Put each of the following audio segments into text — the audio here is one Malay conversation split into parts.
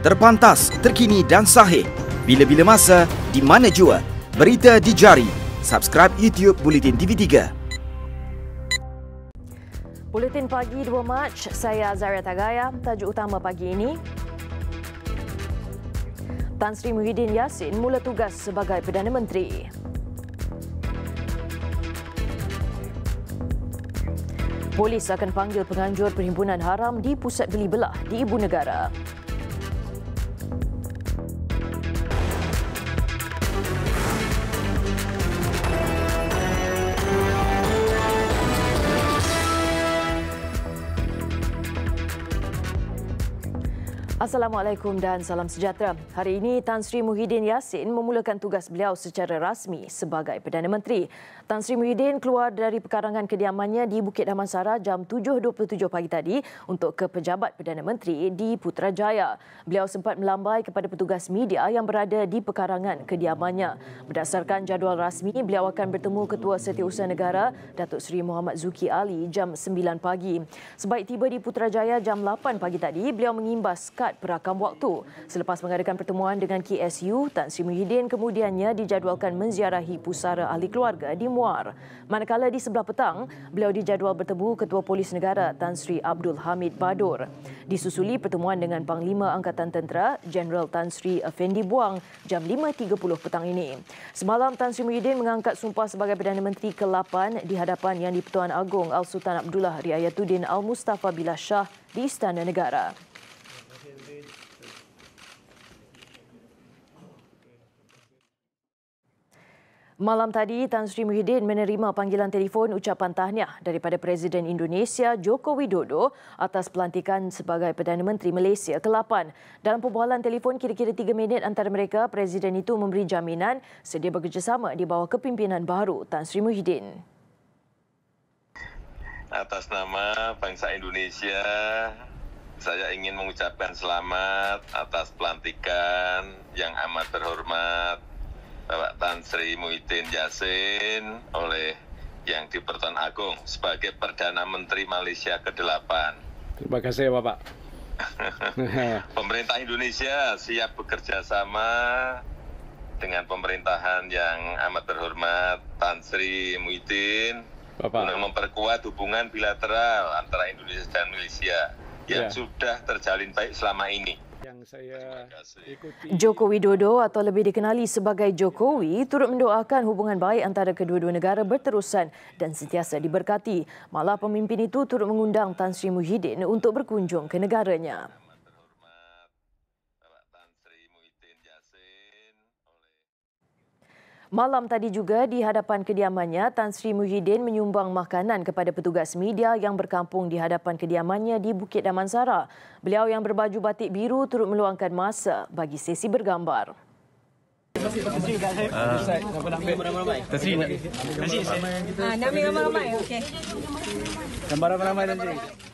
Terpantas, terkini dan sahih. Bila-bila masa, di mana jua. Berita di jari. Subscribe YouTube Buletin TV3. Buletin pagi 2 Mac, saya Zaria Tagaya. Tajuk utama pagi ini: Tan Sri Muhyiddin Yassin mula tugas sebagai Perdana Menteri. Polis akan panggil penganjur perhimpunan haram di pusat beli belah di Ibu Negara. Assalamualaikum dan salam sejahtera. Hari ini Tan Sri Muhyiddin Yassin memulakan tugas beliau secara rasmi sebagai Perdana Menteri. Tan Sri Muhyiddin keluar dari pekarangan kediamannya di Bukit Damansara jam 7.27 pagi tadi untuk ke Pejabat Perdana Menteri di Putrajaya. Beliau sempat melambai kepada petugas media yang berada di pekarangan kediamannya. Berdasarkan jadual rasmi, beliau akan bertemu Ketua Setiausaha Negara Datuk Seri Muhammad Zuki Ali jam 9 pagi. Sebaik tiba di Putrajaya jam 8 pagi tadi, beliau mengimbas kad perakam waktu. Selepas mengadakan pertemuan dengan KSU, Tan Sri Muhyiddin kemudiannya dijadwalkan menziarahi pusara ahli keluarga di Muar. Manakala di sebelah petang, beliau dijadual bertemu Ketua Polis Negara Tan Sri Abdul Hamid Badur. Disusuli pertemuan dengan Panglima Angkatan Tentera Jeneral Tan Sri Effendi Buang jam 5.30 petang ini. Semalam, Tan Sri Muhyiddin mengangkat sumpah sebagai Perdana Menteri ke-8 di hadapan Yang di-Pertuan Agong Al-Sultan Abdullah Riayatuddin Al-Mustafa Billah Shah di Istana Negara. Malam tadi, Tan Sri Muhyiddin menerima panggilan telefon ucapan tahniah daripada Presiden Indonesia Joko Widodo atas pelantikan sebagai Perdana Menteri Malaysia ke-8. Dalam perbualan telefon kira-kira 3 minit antara mereka, Presiden itu memberi jaminan sedia bekerjasama di bawah kepimpinan baru Tan Sri Muhyiddin. Atas nama bangsa Indonesia, saya ingin mengucapkan selamat atas pelantikan yang amat terhormat Bapak Tan Sri Muhyiddin Yassin oleh Yang di-Pertuan Agong sebagai Perdana Menteri Malaysia ke-8. Terima kasih Bapak. Pemerintah Indonesia siap bekerja sama dengan pemerintahan yang amat terhormat Tan Sri Muhyiddin untuk memperkuat hubungan bilateral antara Indonesia dan Malaysia yang sudah terjalin baik selama ini. Joko Widodo atau lebih dikenali sebagai Jokowi turut mendoakan hubungan baik antara kedua-dua negara berterusan dan sentiasa diberkati. Malah pemimpin itu turut mengundang Tan Sri Muhyiddin untuk berkunjung ke negaranya. Malam tadi juga di hadapan kediamannya, Tan Sri Muhyiddin menyumbang makanan kepada petugas media yang berkampung di hadapan kediamannya di Bukit Damansara. Beliau yang berbaju batik biru turut meluangkan masa bagi sesi bergambar. Nak ambil ramai-ramai, okey. Gambar ramai-ramai nanti.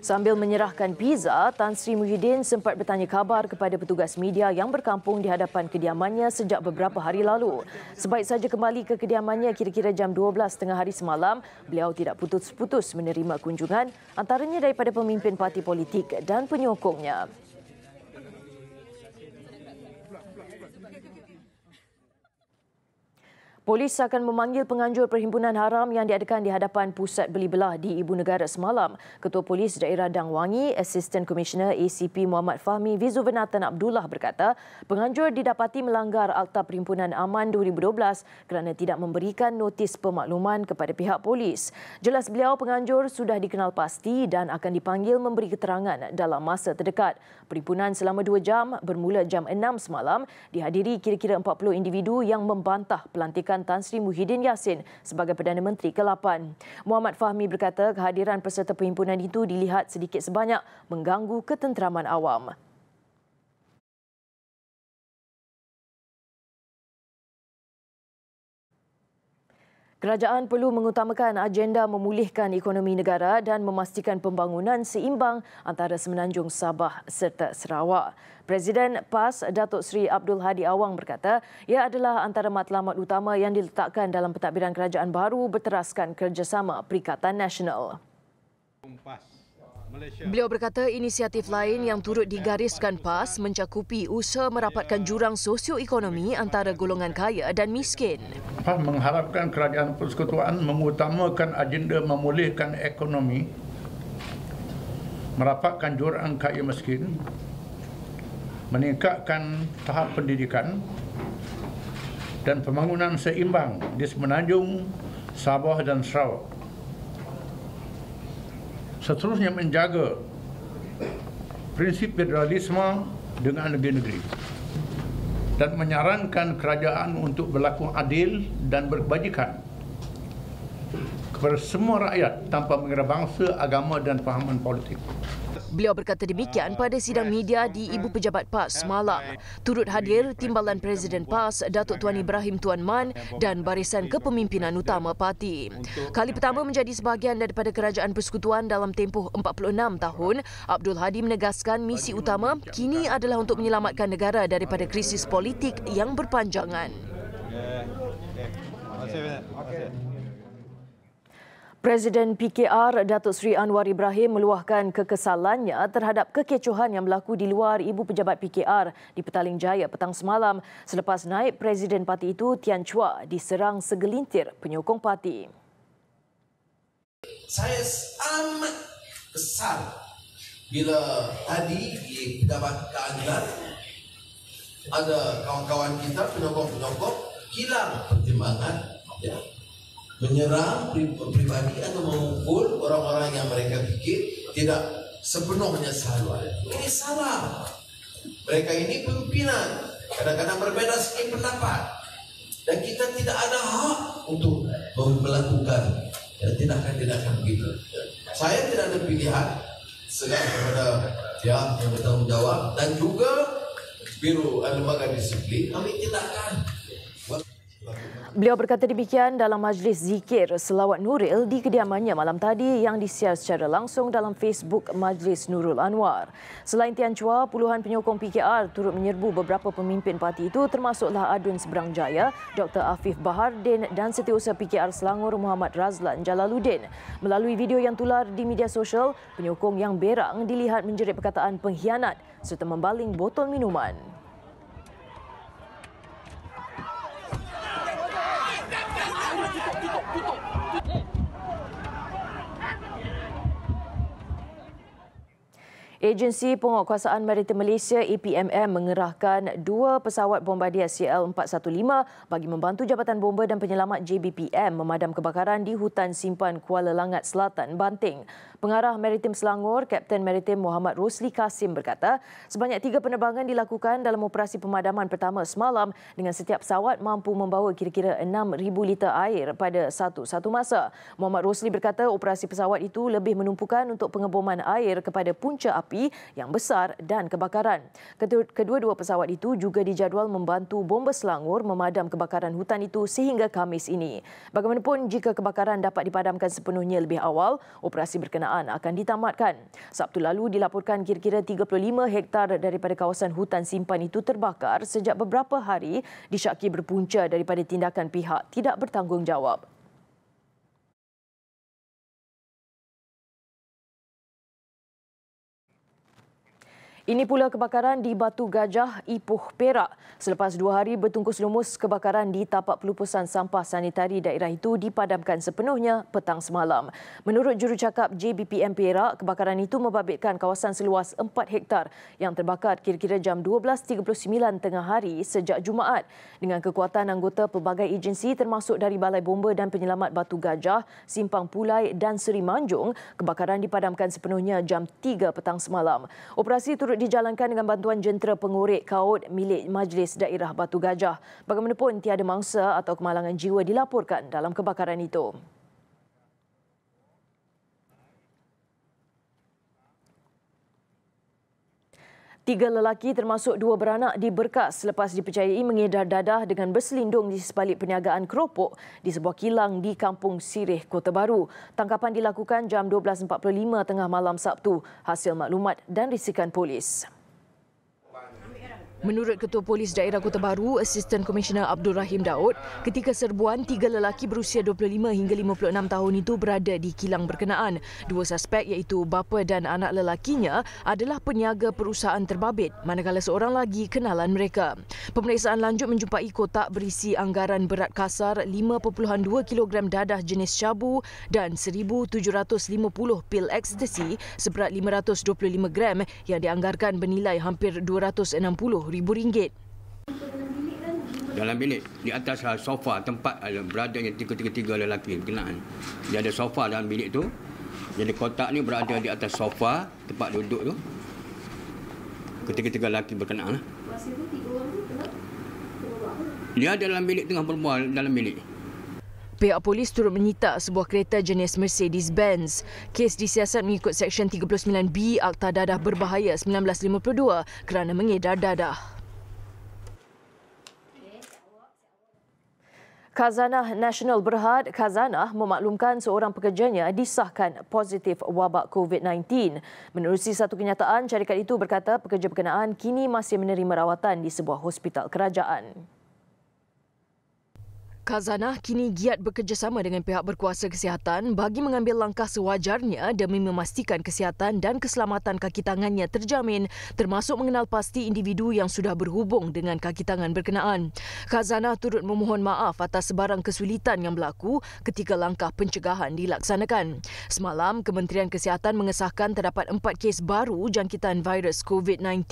Sambil menyerahkan pizza, Tan Sri Muhyiddin sempat bertanya khabar kepada petugas media yang berkampung di hadapan kediamannya sejak beberapa hari lalu. Sebaik saja kembali ke kediamannya kira-kira jam 12 tengah hari semalam, beliau tidak putus-putus menerima kunjungan antaranya daripada pemimpin parti politik dan penyokongnya. Polis akan memanggil penganjur perhimpunan haram yang diadakan di hadapan pusat beli belah di Ibu Negara semalam. Ketua Polis Daerah Dang Wangi, Assistant Commissioner ACP Muhammad Fahmi Vizuvenatan Abdullah berkata, penganjur didapati melanggar Akta Perhimpunan Aman 2012 kerana tidak memberikan notis pemakluman kepada pihak polis. Jelas beliau, penganjur sudah dikenal pasti dan akan dipanggil memberi keterangan dalam masa terdekat. Perhimpunan selama 2 jam bermula jam 6 semalam dihadiri kira-kira 40 individu yang membantah pelantikan Tan Sri Muhyiddin Yassin sebagai Perdana Menteri ke-8. Muhammad Fahmi berkata kehadiran peserta perhimpunan itu dilihat sedikit sebanyak mengganggu ketenteraman awam. Kerajaan perlu mengutamakan agenda memulihkan ekonomi negara dan memastikan pembangunan seimbang antara Semenanjung Sabah serta Sarawak. Presiden PAS Datuk Seri Abdul Hadi Awang berkata ia adalah antara matlamat utama yang diletakkan dalam pentadbiran kerajaan baru berteraskan kerjasama Perikatan Nasional. Beliau berkata inisiatif lain yang turut digariskan PAS mencakupi usaha merapatkan jurang sosioekonomi antara golongan kaya dan miskin. PAS mengharapkan kerajaan persekutuan mengutamakan agenda memulihkan ekonomi, merapatkan jurang kaya miskin, meningkatkan tahap pendidikan dan pembangunan seimbang di Semenanjung, Sabah dan Sarawak. Seterusnya menjaga prinsip federalisme dengan negeri-negeri dan menyarankan kerajaan untuk berlaku adil dan berkebajikan kepada semua rakyat tanpa mengira bangsa, agama dan fahaman politik. Beliau berkata demikian pada sidang media di Ibu Pejabat PAS semalam. Turut hadir Timbalan Presiden PAS, Datuk Tuan Ibrahim Tuan Man dan barisan kepemimpinan utama parti. Kali pertama menjadi sebahagian daripada kerajaan persekutuan dalam tempoh 46 tahun, Abdul Hadi menegaskan misi utama kini adalah untuk menyelamatkan negara daripada krisis politik yang berpanjangan. Presiden PKR Datuk Seri Anwar Ibrahim meluahkan kekesalannya terhadap kekecohan yang berlaku di luar Ibu Pejabat PKR di Petaling Jaya petang semalam selepas naib Presiden parti itu Tian Chua diserang segelintir penyokong parti. Saya amat kesal bila tadi di Pejabat Keadilan ada kawan-kawan kita penyokong-penyokong hilang pertimbangan, ya, menyerang pribadi atau memukul orang-orang yang mereka fikir tidak sepenuhnya salah. Ini salah. Mereka ini pimpinan, kadang-kadang berbeza sikit pendapat, dan kita tidak ada hak untuk melakukan tindakan-tindakan begitu. Saya tidak ada pilihan selain kepada pihak yang bertanggung jawab dan juga Biro Lembaga Disiplin ambil tindakan. Beliau berkata demikian dalam majlis zikir selawat Nuril di kediamannya malam tadi yang disiar secara langsung dalam Facebook Majlis Nurul Anwar. Selain Tian Chua, puluhan penyokong PKR turut menyerbu beberapa pemimpin parti itu termasuklah Adun Seberang Jaya, Dr. Afif Bahardin dan Setiausaha PKR Selangor Muhammad Razlan Jalaluddin. Melalui video yang tular di media sosial, penyokong yang berang dilihat menjerit perkataan pengkhianat serta membaling botol minuman. Agensi Penguatkuasaan Maritim Malaysia APMM mengerahkan 2 pesawat bombardier CL-415 bagi membantu Jabatan Bomba dan Penyelamat JBPM memadam kebakaran di hutan simpan Kuala Langat Selatan, Banting. Pengarah Maritim Selangor, Kapten Maritim Muhammad Rosli Kasim berkata, sebanyak 3 penerbangan dilakukan dalam operasi pemadaman pertama semalam dengan setiap pesawat mampu membawa kira-kira 6,000 liter air pada satu masa. Muhammad Rosli berkata operasi pesawat itu lebih menumpukan untuk pengeboman air kepada punca api yang besar dan kebakaran. Kedua-dua pesawat itu juga dijadual membantu Bomba Selangor memadam kebakaran hutan itu sehingga Khamis ini. Bagaimanapun, jika kebakaran dapat dipadamkan sepenuhnya lebih awal, operasi berkenaan akan ditamatkan. Sabtu lalu dilaporkan kira-kira 35 hektar daripada kawasan hutan simpan itu terbakar sejak beberapa hari disyaki berpunca daripada tindakan pihak tidak bertanggungjawab. Ini pula kebakaran di Batu Gajah, Ipoh, Perak. Selepas 2 hari bertungkus lumus, kebakaran di tapak pelupusan sampah sanitari daerah itu dipadamkan sepenuhnya petang semalam. Menurut jurucakap JBPM Perak, kebakaran itu membabitkan kawasan seluas 4 hektar yang terbakar kira-kira jam 12.39 tengah hari sejak Jumaat. Dengan kekuatan anggota pelbagai agensi termasuk dari Balai Bomba dan Penyelamat Batu Gajah, Simpang Pulai dan Seri Manjung, kebakaran dipadamkan sepenuhnya jam 3 petang semalam. Operasi turut dijalankan dengan bantuan jentera pengorek kaut milik Majlis Daerah Batu Gajah. Bagaimanapun, tiada mangsa atau kemalangan jiwa dilaporkan dalam kebakaran itu. Tiga lelaki termasuk 2 beranak diberkas selepas dipercayai mengedar dadah dengan berselindung di sebalik perniagaan keropok di sebuah kilang di Kampung Sirih, Kota Baru. Tangkapan dilakukan jam 12.45 tengah malam Sabtu hasil maklumat dan risikan polis. Menurut Ketua Polis Daerah Kota Baru, Asisten Komisioner Abdul Rahim Daud, ketika serbuan 3 lelaki berusia 25 hingga 56 tahun itu berada di kilang berkenaan. 2 suspek iaitu bapa dan anak lelakinya adalah peniaga perusahaan terbabit, manakala seorang lagi kenalan mereka. Pemeriksaan lanjut menjumpai kotak berisi anggaran berat kasar 5.2 kg dadah jenis syabu dan 1,750 pil ekstasi seberat 525 gram yang dianggarkan bernilai hampir RM260,000. Dalam bilik, di atas sofa tempat beradanya tiga lelaki berkenaan. Dia ada sofa dalam bilik tu. Jadi kotak ni berada di atas sofa tempat duduk tu. Ketiga lelaki berkenaan. Dia ada dalam bilik tengah berbual dalam bilik. Pihak polis turut menyita sebuah kereta jenis Mercedes-Benz. Kes disiasat mengikut Seksyen 39B Akta Dadah Berbahaya 1952 kerana mengedar dadah. Khazanah Nasional Berhad Khazanah memaklumkan seorang pekerjanya disahkan positif wabak COVID-19. Menerusi satu kenyataan, syarikat itu berkata pekerja berkenaan kini masih menerima rawatan di sebuah hospital kerajaan. Khazanah kini giat bekerjasama dengan pihak berkuasa kesihatan bagi mengambil langkah sewajarnya demi memastikan kesihatan dan keselamatan kaki tangannya terjamin, termasuk mengenal pasti individu yang sudah berhubung dengan kaki tangan berkenaan. Khazanah turut memohon maaf atas sebarang kesulitan yang berlaku ketika langkah pencegahan dilaksanakan. Semalam, Kementerian Kesihatan mengesahkan terdapat 4 kes baru jangkitan virus COVID-19.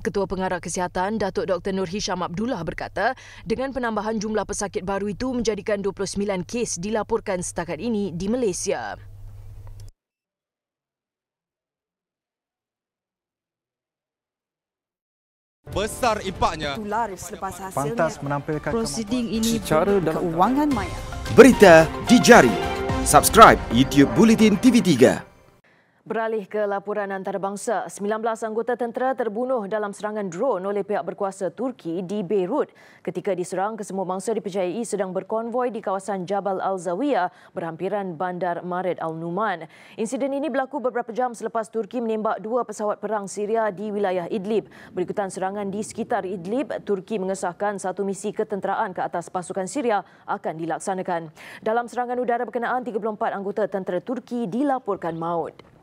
Ketua Pengarah Kesihatan, Datuk Dr. Nur Hisham Abdullah berkata, dengan penambahan jumlah pesakit baru itu menjadikan 29 kes dilaporkan setakat ini di Malaysia. Besar impaknya. Laris selepas hasilnya. Pantas menampilkan prosiding ini secara dalam keuangan maya. Berita di jari. Subscribe YouTube Bulletin TV3. Beralih ke laporan antarabangsa, 19 anggota tentera terbunuh dalam serangan drone oleh pihak berkuasa Turki di Beirut ketika diserang kesemua bangsa dipercayai sedang berkonvoi di kawasan Jabal Al-Zawiya berhampiran bandar Marid Al-Numan. Insiden ini berlaku beberapa jam selepas Turki menembak 2 pesawat perang Syria di wilayah Idlib. Berikutan serangan di sekitar Idlib, Turki mengesahkan satu misi ketenteraan ke atas pasukan Syria akan dilaksanakan. Dalam serangan udara berkenaan, 34 anggota tentera Turki dilaporkan maut.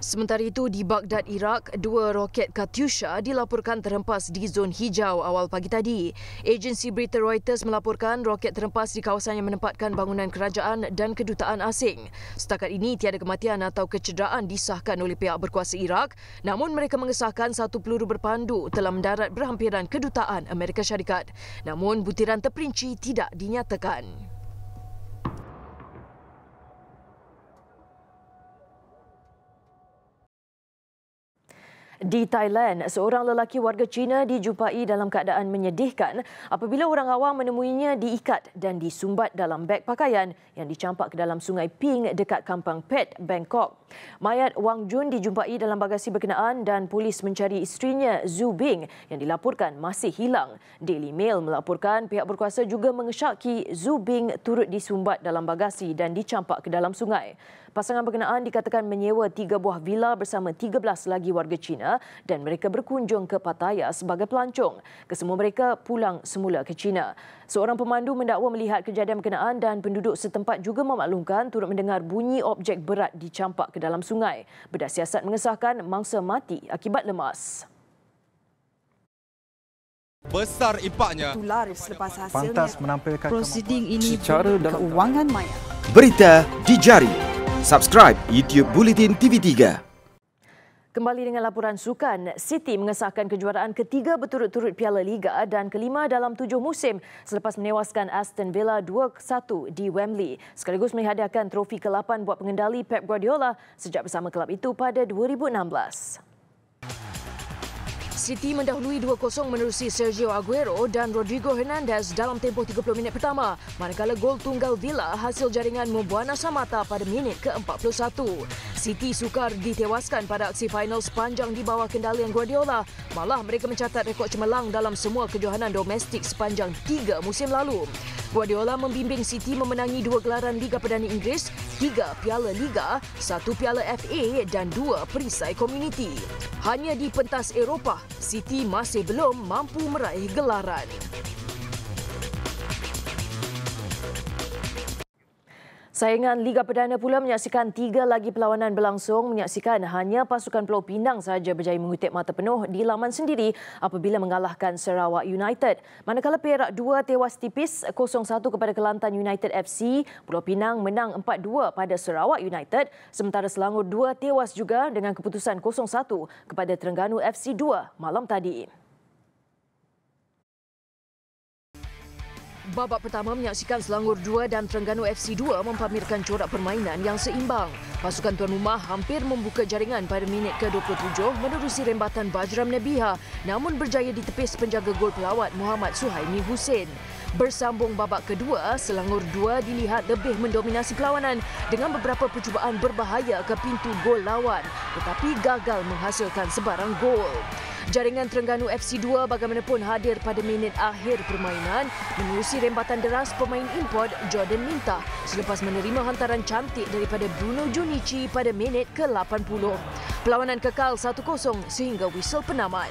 Sementara itu, di Baghdad, Iraq, 2 roket Katyusha dilaporkan terhempas di zon hijau awal pagi tadi. Agensi berita Reuters melaporkan roket terhempas di kawasan yang menempatkan bangunan kerajaan dan kedutaan asing. Setakat ini, tiada kematian atau kecederaan disahkan oleh pihak berkuasa Iraq, namun mereka mengesahkan satu peluru berpandu telah mendarat berhampiran kedutaan Amerika Syarikat. Namun, butiran terperinci tidak dinyatakan. Di Thailand, seorang lelaki warga Cina dijumpai dalam keadaan menyedihkan apabila orang awam menemuinya diikat dan disumbat dalam beg pakaian yang dicampak ke dalam sungai Ping dekat Kampang Pet, Bangkok. Mayat Wang Jun dijumpai dalam bagasi berkenaan dan polis mencari isterinya Zhu Bing yang dilaporkan masih hilang. Daily Mail melaporkan pihak berkuasa juga mengesyaki Zhu Bing turut disumbat dalam bagasi dan dicampak ke dalam sungai. Pasangan berkenaan dikatakan menyewa 3 buah villa bersama 13 lagi warga Cina dan mereka berkunjung ke Pattaya sebagai pelancong. Kesemua mereka pulang semula ke China. Seorang pemandu mendakwa melihat kejadian berkenaan dan penduduk setempat juga memaklumkan turut mendengar bunyi objek berat dicampak ke dalam sungai. Bedah siasat mengesahkan mangsa mati akibat lemas. Besar impaknya. Laris selepas hasilnya. Pantas menampilkan prosiding ini secara dalam keuangan maya. Berita di jari. Subscribe YouTube Bulletin TV3. Kembali dengan laporan sukan, City mengesahkan kejuaraan ketiga berturut-turut Piala Liga dan kelima dalam 7 musim selepas menewaskan Aston Villa 2-1 di Wembley, sekaligus menghadiahkan trofi ke-8 buat pengendali Pep Guardiola sejak bersama kelab itu pada 2016. City mendahului 2-0 menerusi Sergio Aguero dan Rodrigo Hernandez dalam tempoh 30 minit pertama, manakala gol tunggal Villa hasil jaringan Mbwana Samatta pada minit ke-41. City sukar ditewaskan pada aksi final sepanjang di bawah kendalian Guardiola. Malah mereka mencatat rekod cemerlang dalam semua kejohanan domestik sepanjang 3 musim lalu. Guardiola membimbing City memenangi 2 gelaran Liga Perdana Inggeris, 3 Piala Liga, 1 Piala FA dan 2 perisai komuniti. Hanya di pentas Eropah, City masih belum mampu meraih gelaran. Saingan Liga Perdana pula menyaksikan 3 lagi perlawanan berlangsung, menyaksikan hanya pasukan Pulau Pinang sahaja berjaya mengutip mata penuh di laman sendiri apabila mengalahkan Sarawak United. Manakala Perak 2 tewas tipis 0-1 kepada Kelantan United FC, Pulau Pinang menang 4-2 pada Sarawak United, sementara Selangor 2 tewas juga dengan keputusan 0-1 kepada Terengganu FC 2 malam tadi. Babak pertama menyaksikan Selangor 2 dan Terengganu FC 2 mempamerkan corak permainan yang seimbang. Pasukan tuan rumah hampir membuka jaringan pada minit ke-27 menerusi rembatan Bajram Nabiha, namun berjaya ditepis penjaga gol pelawat Muhammad Suhaimi Hussein. Bersambung babak kedua, Selangor 2 dilihat lebih mendominasi perlawanan dengan beberapa percubaan berbahaya ke pintu gol lawan, tetapi gagal menghasilkan sebarang gol. Jaringan Terengganu FC 2 bagaimanapun hadir pada minit akhir permainan menerusi rembatan deras pemain import Jordan Minta selepas menerima hantaran cantik daripada Bruno Junichi pada minit ke-80. Perlawanan kekal 1-0 sehingga whistle penamat.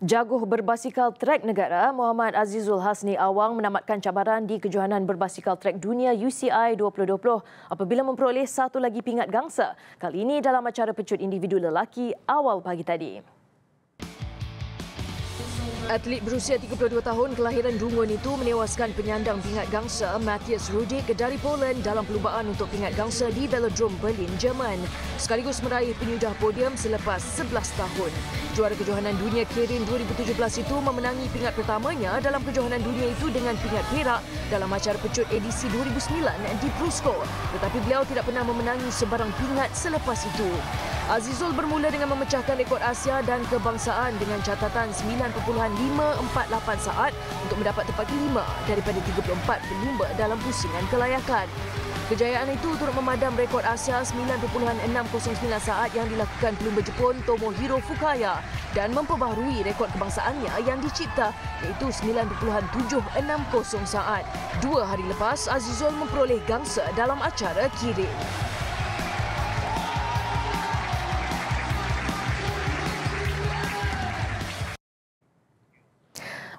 Jaguh berbasikal trek negara Muhammad Azizul Hasni Awang menamatkan cabaran di kejohanan berbasikal trek dunia UCI 2020 apabila memperoleh satu lagi pingat gangsa, kali ini dalam acara pecut individu lelaki awal pagi tadi. Atlet berusia 32 tahun kelahiran Rungun itu menewaskan penyandang pingat gangsa Matthias Rudik dari Poland dalam perlumbaan untuk pingat gangsa di Velodrome Berlin, Jerman, sekaligus meraih penyudah podium selepas 11 tahun. Juara kejohanan dunia Kirin 2017 itu memenangi pingat pertamanya dalam kejohanan dunia itu dengan pingat perak dalam acara pecut edisi 2009 di Prusko, tetapi beliau tidak pernah memenangi sebarang pingat selepas itu. Azizul bermula dengan memecahkan rekod Asia dan kebangsaan dengan catatan 9.548 saat untuk mendapat tempat kelima daripada 34 pelumba dalam pusingan kelayakan. Kejayaan itu turut memadam rekod Asia 9.609 saat yang dilakukan pelumba Jepun Tomohiro Fukaya dan memperbaharui rekod kebangsaannya yang dicipta iaitu 9.760 saat. 2 hari lepas, Azizul memperoleh gangsa dalam acara Kirin.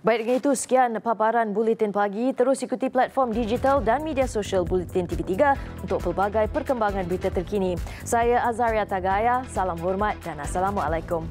Baik, dengan itu sekian paparan Buletin Pagi. Terus ikuti platform digital dan media sosial Buletin TV3 untuk pelbagai perkembangan berita terkini. Saya Azaria Tagaya, salam hormat dan Assalamualaikum.